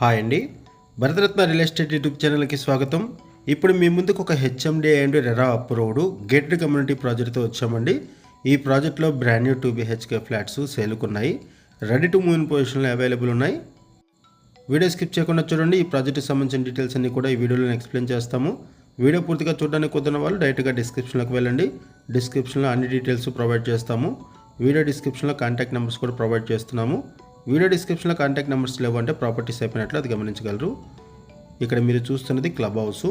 Hi అండి, Bharat Ratna real estate YouTube ఛానల్కి స్వాగతం. ఇప్పుడు మీ ముందుకు ఒక HMD and RERA approved gated community ప్రాజెక్ట్తో వచ్చామండి. ఈ ప్రాజెక్ట్లో బ్రాండ్ న్యూ 2 BHK ఫ్లాట్స్ సేలుకున్నాయి. రెడీ టు మూవ్ ఇన్ పొజిషన్లో అవైలబుల్ ఉన్నాయి. వీడియో స్కిప్ చేయకుండా చూడండి. ఈ ప్రాజెక్ట్కి సంబంధించిన డీటెయిల్స్ అన్ని కూడా ఈ వీడియోలో ఎక్స్ప్లెయిన్ చేస్తాము. వీడియో పూర్తిగా చూడడానికి కుదిరిన వాళ్ళు డైరెక్ట్గా డిస్క్రిప్షన్లోకి వెళ్ళండి. డిస్క్రిప్షన్లో అన్ని డీటెయిల్స్ ప్రొవైడ్ చేస్తాము. వీడియో డిస్క్రిప్షన్లో కాంటాక్ట్ నెంబర్స్ కూడా ప్రొవైడ్ చేస్తున్నాము. వీడియో డిస్క్రిప్షన్లో కాంటాక్ట్ నెంబర్స్ లేవు అంటే ప్రాపర్టీస్ అయిపోయినట్లు అది గమనించగలరు. ఇక్కడ మీరు చూస్తున్నది క్లబ్ హౌస్.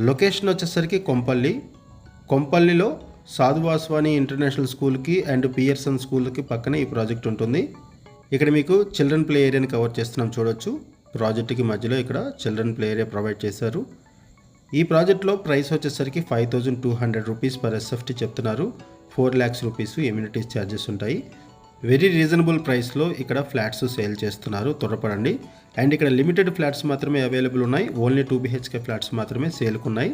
లొకేషన్ వచ్చేసరికి కొంపల్లిలో సాధువాస్వాని ఇంటర్నేషనల్ స్కూల్కి అండ్ పియర్సన్ స్కూల్కి పక్కనే ఈ ప్రాజెక్ట్ ఉంటుంది. ఇక్కడ మీకు చిల్డ్రన్ ప్లే ఏరియాని కవర్ చేస్తున్నాం చూడొచ్చు. ప్రాజెక్ట్కి మధ్యలో ఇక్కడ చిల్డ్రన్ ప్లే ఏరియా ప్రొవైడ్ చేశారు. ఈ ప్రాజెక్ట్లో ప్రైస్ వచ్చేసరికి 5200 రూపీస్ పర్ SFT చెప్తున్నారు. 4 lakhs రూపీస్ ఎమ్యూనిటీస్ ఛార్జెస్ ఉంటాయి. వెరీ రీజనబుల్ ప్రైస్లో ఇక్కడ ఫ్లాట్స్ సేల్ చేస్తున్నారు, త్వరపడండి. అండ్ ఇక్కడ లిమిటెడ్ ఫ్లాట్స్ మాత్రమే అవైలబుల్ ఉన్నాయి. ఓన్లీ 2 BHK ఫ్లాట్స్ మాత్రమే సేల్కున్నాయి.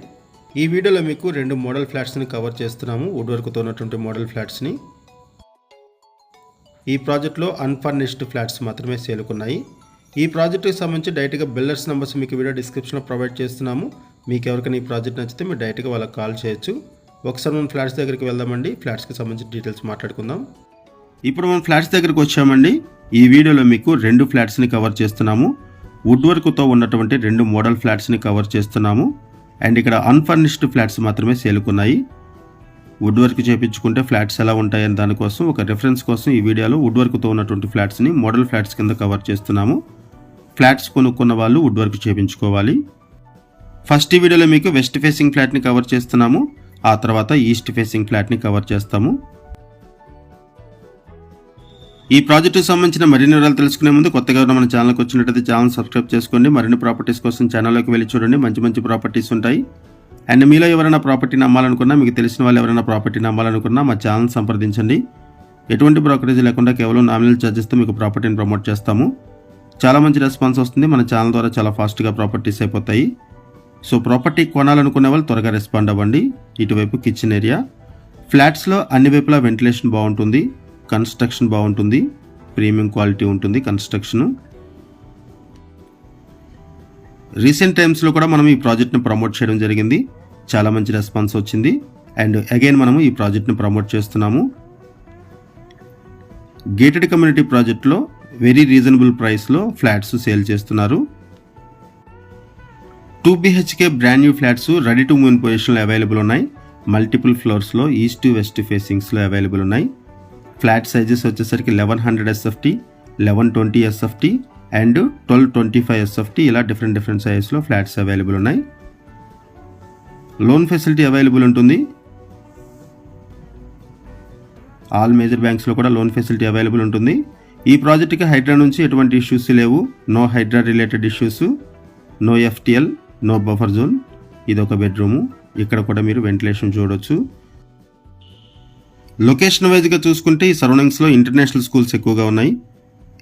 ఈ వీడియోలో మీకు 2 మోడల్ ఫ్లాట్స్ని కవర్ చేస్తున్నాము, వుడ్ వర్క్తో ఉన్నటువంటి మోడల్ ఫ్లాట్స్ని. ఈ ప్రాజెక్ట్లో అన్ఫర్నిష్డ్ ఫ్లాట్స్ మాత్రమే సేల్కున్నాయి. ఈ ప్రాజెక్ట్కి సంబంధించి డైరెక్ట్గా బిల్డర్స్ నెంబర్స్ మీకు వీడియో డిస్క్రిప్షన్లో ప్రొవైడ్ చేస్తున్నాము. మీకు ఎవరికైనా ఈ ప్రాజెక్ట్ నచ్చితే మీరు డైరెక్ట్గా వాళ్ళకి కాల్ చేయొచ్చు. ఒకసారి మనం ఫ్లాట్స్ దగ్గరికి వెళ్దామండి. ఫ్లాట్స్కి సంబంధించిన డీటెయిల్స్ మాట్లాడుకుందాం. ఇప్పుడు మనం ఫ్లాట్స్ దగ్గరకు వచ్చామండి. ఈ వీడియోలో మీకు 2 ఫ్లాట్స్ని కవర్ చేస్తున్నాము. వుడ్ వర్క్తో ఉన్నటువంటి 2 మోడల్ ఫ్లాట్స్ని కవర్ చేస్తున్నాము. అండ్ ఇక్కడ అన్ఫర్నిష్డ్ ఫ్లాట్స్ మాత్రమే సేలుకున్నాయి. వుడ్ వర్క్ చేయించుకుంటే ఫ్లాట్స్ ఎలా ఉంటాయని దానికోసం ఒక రిఫరెన్స్ కోసం ఈ వీడియోలో వుడ్ వర్క్తో ఉన్నటువంటి ఫ్లాట్స్ని మోడల్ ఫ్లాట్స్ కింద కవర్ చేస్తున్నాము. ఫ్లాట్స్ కొనుక్కున్న వాళ్ళు వుడ్ వర్క్ చేయించుకోవాలి. ఫస్ట్ ఈ వీడియోలో మీకు వెస్ట్ ఫేసింగ్ ఫ్లాట్ని కవర్ చేస్తున్నాము. ఆ తర్వాత ఈస్ట్ ఫేసింగ్ ఫ్లాట్ని కవర్ చేస్తాము. ఈ ప్రాజెక్టుకు సంబంధించిన మరిన్ని వివరాలు తెలుసుకునే ముందు కొత్తగా మన ఛానల్కి వచ్చినట్టయితే ఛానల్ సబ్స్క్రైబ్ చేసుకోండి. మరిన్ని ప్రాపర్టీస్ కోసం ఛానల్లోకి వెళ్ళి చూడండి. మంచి ప్రాపర్టీస్ ఉంటాయి. అండ్ మీలో ఎవరైనా ప్రాపర్టీని అమ్మాలనుకున్నా, మీకు తెలిసిన వాళ్ళు ఎవరైనా ప్రాపర్టీని అమ్మాలనుకున్నా మా ఛానల్ సంప్రదించండి. ఎటువంటి బ్రోకరేజ్ లేకుండా కేవలం నామినల్ ఛార్జెస్తో మీకు ప్రాపర్టీని ప్రమోట్ చేస్తాము. చాలా మంచి రెస్పాన్స్ వస్తుంది. మన ఛానల్ ద్వారా చాలా ఫాస్ట్గా ప్రాపర్టీస్ అయిపోతాయి. సో ప్రాపర్టీ కొనాలనుకునే వాళ్ళు త్వరగా రెస్పాండ్ అవ్వండి. ఇటువైపు కిచెన్ ఏరియా. ఫ్లాట్స్లో అన్ని వైపులా వెంటిలేషన్ బాగుంటుంది, కన్స్ట్రక్షన్ బాగుంటుంది, ప్రీమియం క్వాలిటీ ఉంటుంది కన్స్ట్రక్షన్. రీసెంట్ టైమ్స్లో కూడా మనం ఈ ప్రాజెక్ట్ని ప్రమోట్ చేయడం జరిగింది. చాలా మంచి రెస్పాన్స్ వచ్చింది. అండ్ అగైన్ మనము ఈ ప్రాజెక్ట్ని ప్రమోట్ చేస్తున్నాము. గేటెడ్ కమ్యూనిటీ ప్రాజెక్ట్లో వెరీ రీజనబుల్ ప్రైస్లో ఫ్లాట్స్ సేల్ చేస్తున్నారు. 2 BHK brand new flats ready to move in పొజిషన్లో అవైలబుల్ ఉన్నాయి. మల్టిపుల్ ఫ్లోర్స్లో ఈస్ట్ వెస్ట్ ఫేసింగ్స్లో అవైలబుల్ ఉన్నాయి. ఫ్లాట్ సైజెస్ వచ్చేసరికి 1100 SFT, 1120 SFT అండ్ 1225 SFT ఇలా డిఫరెంట్ సైజెస్లో ఫ్లాట్స్ అవైలబుల్ ఉన్నాయి. లోన్ ఫెసిలిటీ అవైలబుల్ ఉంటుంది. ఆల్ మేజర్ బ్యాంక్స్లో కూడా లోన్ ఫెసిలిటీ అవైలబుల్ ఉంటుంది. ఈ ప్రాజెక్ట్కి హైడ్రా నుంచి ఎటువంటి ఇష్యూస్ లేవు. No Hydraa related issues, no FTL, no buffer zone. ఇది ఒక బెడ్రూము. ఇక్కడ కూడా మీరు వెంటిలేషన్ చూడొచ్చు. లొకేషన్ వైజ్గా చూసుకుంటే ఈ సరౌండింగ్స్లో ఇంటర్నేషనల్ స్కూల్స్ ఎక్కువగా ఉన్నాయి.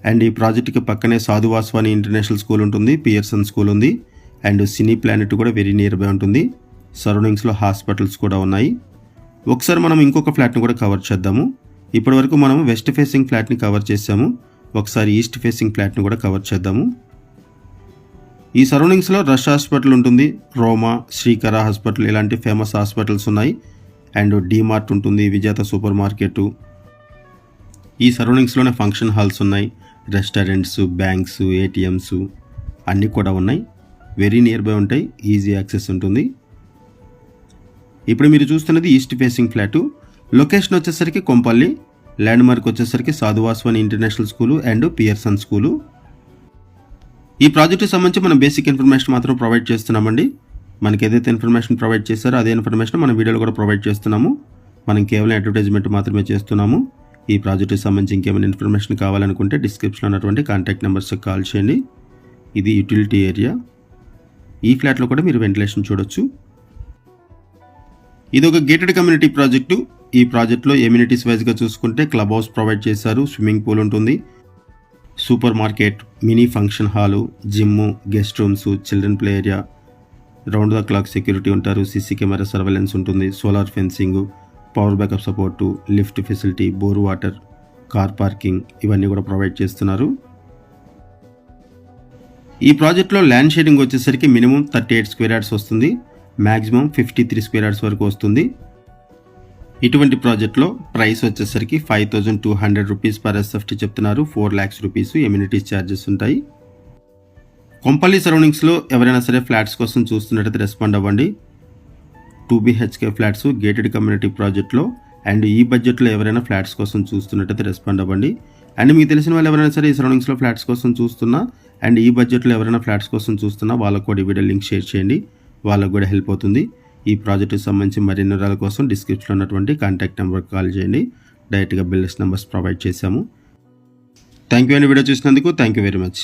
అండ్ ఈ ప్రాజెక్ట్కి పక్కనే సాధువాస్వాని ఇంటర్నేషనల్ స్కూల్ ఉంటుంది, పియర్సన్ స్కూల్ ఉంది, అండ్ సినీ ప్లానెట్ కూడా వెరీ నియర్ బై ఉంటుంది. సరౌండింగ్స్లో హాస్పిటల్స్ కూడా ఉన్నాయి. ఒకసారి మనం ఇంకొక ఫ్లాట్ని కూడా కవర్ చేద్దాము. ఇప్పటి వరకు మనం వెస్ట్ ఫేసింగ్ ఫ్లాట్ని కవర్ చేసాము. ఒకసారి ఈస్ట్ ఫేసింగ్ ఫ్లాట్ని కూడా కవర్ చేద్దాము. ఈ సరౌండింగ్స్లో రష్ హాస్పిటల్ ఉంటుంది, రోమా, శ్రీకర హాస్పిటల్ ఇలాంటి ఫేమస్ హాస్పిటల్స్ ఉన్నాయి. అండ్ డీమార్ట్ ఉంటుంది, విజేత సూపర్ మార్కెట్. ఈ సరౌండింగ్స్లోనే ఫంక్షన్ హాల్స్ ఉన్నాయి, రెస్టారెంట్స్, బ్యాంక్స్, ATMs అన్నీ కూడా ఉన్నాయి. వెరీ నియర్ బై ఉంటాయి, ఈజీ యాక్సెస్ ఉంటుంది. ఇప్పుడు మీరు చూస్తున్నది ఈస్ట్ ఫేసింగ్ ఫ్లాటు. లొకేషన్ వచ్చేసరికి కొంపల్లి, ల్యాండ్ మార్క్ వచ్చేసరికి సాధువాస్వాని international school and Pearson school. ఈ ప్రాజెక్టుకి సంబంధించి మనం బేసిక్ ఇన్ఫర్మేషన్ మాత్రం ప్రొవైడ్ చేస్తున్నామండి. మనకి ఏదైతే ఇన్ఫర్మేషన్ ప్రొవైడ్ చేశారో అదే ఇన్ఫర్మేషన్ మన వీడియోలో కూడా ప్రొవైడ్ చేస్తున్నాము. మనం కేవలం అడ్వర్టైజ్మెంట్ మాత్రమే చేస్తున్నాము. ఈ ప్రాజెక్ట్కి సంబంధించి ఇంకేమైనా ఇన్ఫర్మేషన్ కావాలనుకుంటే డిస్క్రిప్షన్లో ఉన్నటువంటి కాంటాక్ట్ నెంబర్స్కి కాల్ చేయండి. ఇది యూటిలిటీ ఏరియా. ఈ ఫ్లాట్లో కూడా మీరు వెంటిలేషన్ చూడొచ్చు. ఇది ఒక గేటెడ్ కమ్యూనిటీ ప్రాజెక్టు. ఈ ప్రాజెక్ట్లో ఎమ్యూనిటీస్ వైజ్గా చూసుకుంటే క్లబ్ హౌస్ ప్రొవైడ్ చేశారు, స్విమ్మింగ్ పూల్ ఉంటుంది, super market, mini function hall, gym, guest rooms, children play area, round the clock security ఉంటారు, CC కెమెరా సర్వేలెన్స్ ఉంటుంది, solar fencing, power backup support, lift facility, bore water, car parking ఇవన్నీ కూడా provide చేస్తున్నారు. ఈ ప్రాజెక్ట్లో land sharing వచ్చేసరికి minimum 38 square yards వస్తుంది, maximum 53 square yards వరకు వస్తుంది. ఇటువంటి ప్రాజెక్ట్లో ప్రైస్ వచ్చేసరికి 5200 రూపీస్ పర్ ఎస్ఎఫ్టీ చెప్తున్నారు. 4 lakhs రూపీస్ ఎమ్యూనిటీస్ ఛార్జెస్ ఉంటాయి. కొంపల్లి సరౌండింగ్స్లో ఎవరైనా సరే ఫ్లాట్స్ కోసం చూస్తున్నట్టయితే రెస్పాండ్ అవ్వండి. 2 BHK ఫ్లాట్స్ గేటెడ్ కమ్యూనిటీ ప్రాజెక్ట్లో అండ్ ఈ బడ్జెట్లో ఎవరైనా ఫ్లాట్స్ కోసం చూస్తున్నట్టయితే రెస్పాండ్ అవ్వండి. అండ్ మీకు తెలిసిన వాళ్ళు ఎవరైనా సరే ఈ సరౌండింగ్స్లో ఫ్లాట్స్ కోసం చూస్తున్నా అండ్ ఈ బడ్జెట్లో ఎవరైనా ఫ్లాట్స్ కోసం చూస్తున్నా వాళ్ళకు కూడా ఈ వీడియో లింక్ షేర్ చేయండి, వాళ్ళకు కూడా హెల్ప్ అవుతుంది. ఈ ప్రాజెక్టుకి సంబంధించి మరిన్ని వివరాల కోసం డిస్క్రిప్షన్లో ఉన్నటువంటి కాంటాక్ట్ నెంబర్కి కాల్ చేయండి. డైరెక్ట్గా బిల్డర్స్ నెంబర్స్ ప్రొవైడ్ చేశాము. థ్యాంక్ యూ అండి వీడియో చూసినందుకు. Thank you very much.